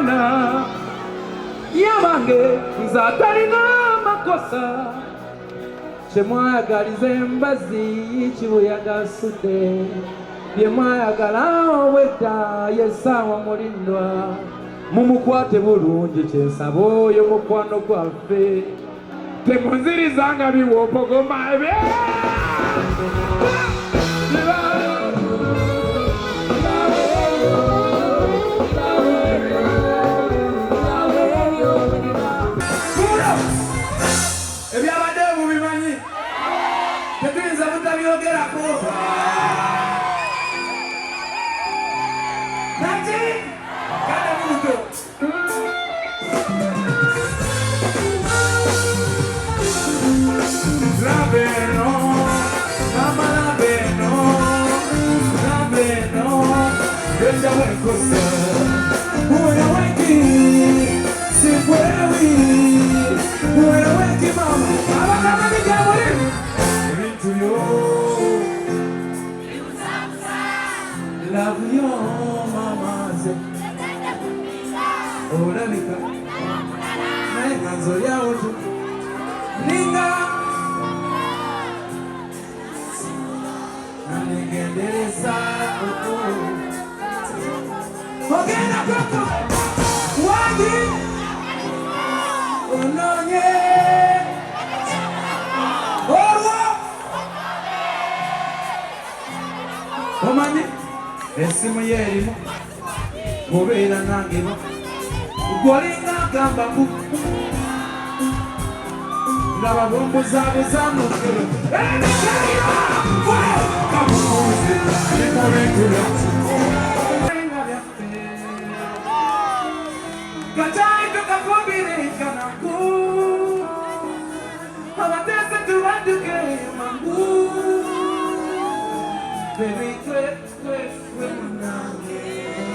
mwana yabange nze atalina makosa kyemwayagaliza embazi kibuyaga sudde bye mwayagala obwedda yessaawa mulindwa mumukwate bulungi kyensaba oyo mukwano gwaffe temunzirizanga biwoopogoma ebyabadde mubimanyi tetuyinza butabyogerako nati kale muntu labeno mama labeno genda wekosa uwera weki sikwewi uwera weki mama abagana bijabuli ebintu yo love yo mama ze olabika naye kanzo lyawo tu ninga nanigendereza ogenda koko wagi ononye olwo omanyi esimu yeerimu mubeera nangemu gwolinga agamba ku ndaba bumbuzabuza mukulu ebikaira kamuzi nikobekula Kachaito kakubirika naku abatese tubaduke mangu baby kwe munange